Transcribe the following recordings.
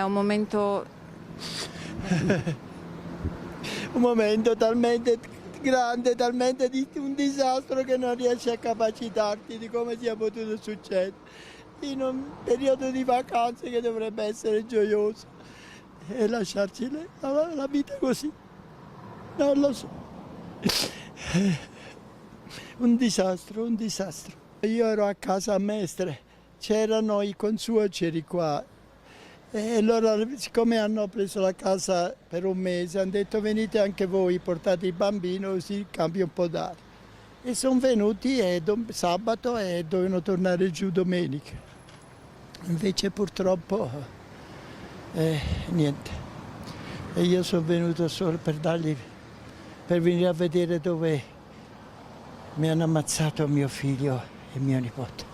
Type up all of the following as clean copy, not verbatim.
un momento... Un momento talmente grande, talmente un disastro che non riesci a capacitarti di come sia potuto succedere. In un periodo di vacanze che dovrebbe essere gioioso e lasciarci la vita così, non lo so. Un disastro, un disastro. Io ero a casa a Mestre, c'erano i consuoceri qua e loro, siccome hanno preso la casa per un mese, hanno detto venite anche voi, portate il bambino così cambia un po' d'aria. E sono venuti sabato e dovevano tornare giù domenica. Invece purtroppo niente. E io sono venuto solo per venire a vedere dove mi hanno ammazzato mio figlio e mio nipote.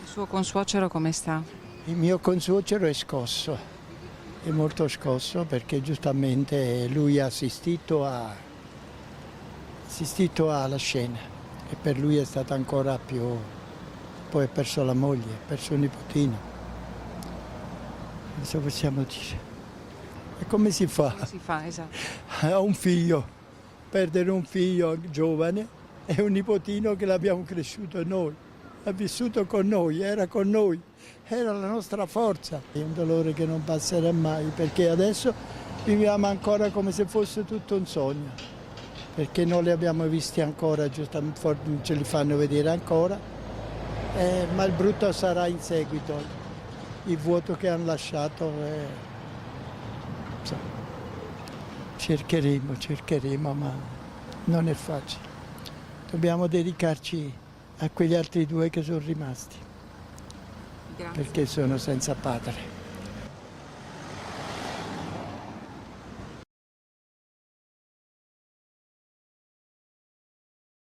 Il suo consuocero come sta? Il mio consuocero è scosso, è molto scosso perché giustamente lui ha assistito alla scena e per lui è stata ancora più... Poi ha perso la moglie, ha perso un nipotino. Cosa possiamo dire? E come si fa? Come si fa, esatto. Ha un figlio, perdere un figlio giovane e un nipotino che l'abbiamo cresciuto noi, ha vissuto con noi, era con noi, era la nostra forza. È un dolore che non passerà mai perché adesso viviamo ancora come se fosse tutto un sogno, perché non li abbiamo visti ancora, giustamente ce li fanno vedere ancora, ma il brutto sarà in seguito, il vuoto che hanno lasciato. Cercheremo, ma non è facile. Dobbiamo dedicarci a quegli altri due che sono rimasti, Grazie. perché sono senza padre.